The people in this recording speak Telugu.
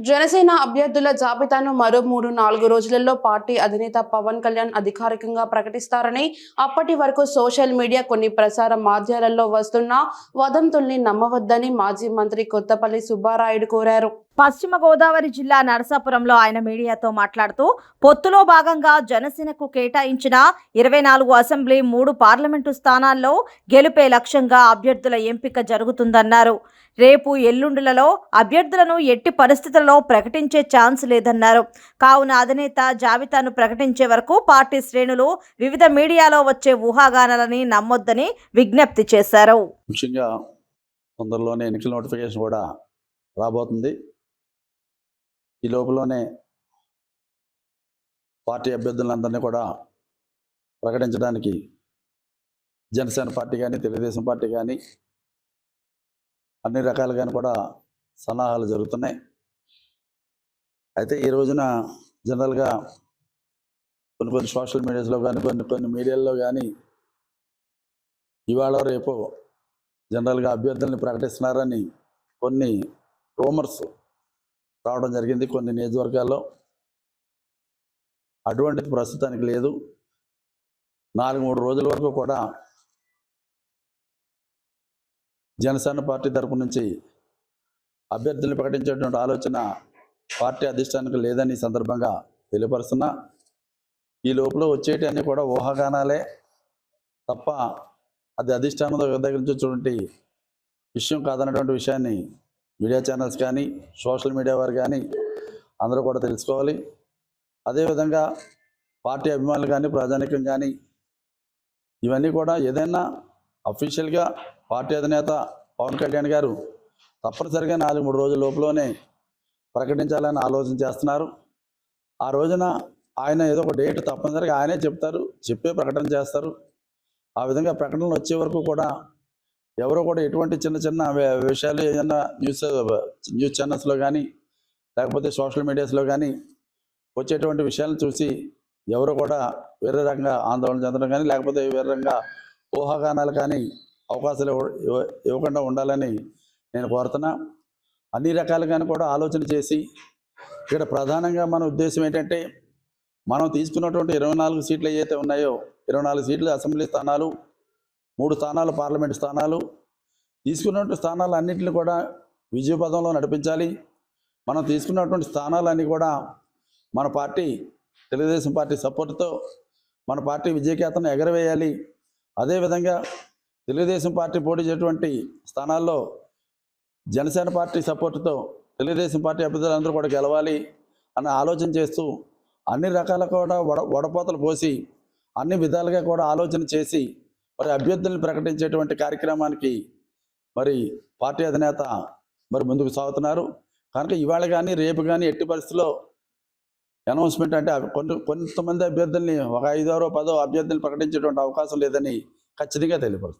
జనసేన అభ్యర్థుల జాబితాను మరో 3-4 రోజులలో పార్టీ అధినేత పవన్ కళ్యాణ్ అధికారికంగా ప్రకటిస్తారని, అప్పటి వరకు సోషల్ మీడియా, కొన్ని ప్రసార మాధ్యమాలలో వస్తున్న వదంతుల్ని నమ్మవద్దని మాజీ మంత్రి కొత్తపల్లి సుబ్బారాయుడు కోరారు. పశ్చిమ గోదావరి జిల్లా నరసాపురంలో ఆయన మీడియాతో మాట్లాడుతూ, పొత్తులో భాగంగా జనసేనకు కేటాయించిన 24 అసెంబ్లీ, 3 పార్లమెంటు స్థానాల్లో గెలుపే లక్ష్యంగా అభ్యర్థుల ఎంపిక జరుగుతుందన్నారు. రేపు ఎల్లుండులలో అభ్యర్థులను ఎట్టి పరిస్థితుల్లో ప్రకటించే ఛాన్స్ లేదన్నారు. కావున అధినేత జాబితాను ప్రకటించే వరకు పార్టీ శ్రేణులు వివిధ మీడియాలో వచ్చే ఊహాగానాలని నమ్మొద్దని విజ్ఞప్తి చేశారు. ముఖ్యంగా తొందరలోనే ఎన్నికల నోటిఫికేషన్ కూడా రాబోతుంది. ఈ లోపలనే పార్టీ అభ్యర్థులందరినీ కూడా ప్రకటించడానికి జనసేన పార్టీ కానీ, తెలుగుదేశం పార్టీ కానీ అన్ని రకాలుగాను కూడా సన్నాహాలు జరుగుతున్నాయి. అయితే ఈ రోజున జనరల్గా కొన్ని సోషల్ మీడియాస్లో కానీ, కొన్ని మీడియాల్లో కానీ ఇవాళ రేపు జనరల్గా అభ్యర్థుల్ని ప్రకటిస్తున్నారని కొన్ని రూమర్స్ రావడం జరిగింది కొన్ని నియోజకవర్గాల్లో. అటువంటిది ప్రస్తుతానికి లేదు. 4-3 రోజుల వరకు కూడా జనసేన పార్టీ తరపు నుంచి అభ్యర్థుల్ని ప్రకటించేటువంటి ఆలోచన పార్టీ అధిష్టానానికి లేదని సందర్భంగా తెలియపరుస్తున్నా. ఈ లోపల వచ్చేటి అన్నీ కూడా ఊహాగానాలే తప్ప అది అధిష్టానం దగ్గర నుంచి చూడండి విషయం కాదన్నటువంటి విషయాన్ని మీడియా ఛానల్స్ కానీ, సోషల్ మీడియా వారు కానీ అందరూ కూడా తెలుసుకోవాలి. అదేవిధంగా పార్టీ అభిమానులు కానీ, ప్రజానీకం కానీ ఇవన్నీ కూడా ఏదైనా అఫీషియల్గా పార్టీ అధినేత పవన్ కళ్యాణ్ గారు తప్పనిసరిగా 4-3 రోజుల లోపలనే ప్రకటించాలని ఆలోచన చేస్తున్నారు. ఆ రోజున ఆయన ఏదో ఒక డేట్ తప్పనిసరిగా ఆయనే చెప్తారు, చెప్పే ప్రకటన చేస్తారు. ఆ విధంగా ప్రకటనలు వచ్చే వరకు కూడా ఎవరో కూడా ఎటువంటి చిన్న విషయాలు ఏదైనా న్యూస్ ఛానల్స్లో కానీ, లేకపోతే సోషల్ మీడియాస్లో కానీ వచ్చేటువంటి విషయాలను చూసి ఎవరు కూడా వేరే రకంగా ఆందోళన చెందడం కానీ, లేకపోతే వేరే రకంగా ఊహాగానాలు కానీ అవకాశాలు ఇవ్వకుండా ఉండాలని నేను కోరుతున్నా. అన్ని రకాలుగాను కూడా ఆలోచన చేసి ఇక్కడ ప్రధానంగా మన ఉద్దేశం ఏంటంటే, మనం తీసుకున్నటువంటి 24 సీట్లు ఏవైతే ఉన్నాయో, 24 సీట్లు అసెంబ్లీ స్థానాలు, 3 స్థానాలు పార్లమెంటు స్థానాలు, తీసుకున్నటువంటి స్థానాలు అన్నింటిని కూడా విజయపథంలో నడిపించాలి. మనం తీసుకున్నటువంటి స్థానాలన్నీ కూడా మన పార్టీ తెలుగుదేశం పార్టీ సపోర్టుతో మన పార్టీ విజయకేతనం ఎగరవేయాలి. అదేవిధంగా తెలుగుదేశం పార్టీ పోటీ చేసేటువంటి స్థానాల్లో జనసేన పార్టీ సపోర్టుతో తెలుగుదేశం పార్టీ అభ్యర్థులందరూ కూడా గెలవాలి అన్న ఆలోచన చేస్తూ అన్ని రకాల కూడా వడపోతలు పోసి అన్ని విధాలుగా కూడా ఆలోచన చేసి మరి అభ్యర్థులను ప్రకటించేటువంటి కార్యక్రమానికి మరి పార్టీ అధినేత మరి ముందుకు సాగుతున్నారు. కనుక ఇవాళ కానీ రేపు కానీ ఎట్టి పరిస్థితుల్లో అనౌన్స్మెంట్ అంటే కొంతమంది అభ్యర్థుల్ని ఒక 5-10 అభ్యర్థులను ప్రకటించేటువంటి అవకాశం లేదని ఖచ్చితంగా తెలియపరుస్తుంది.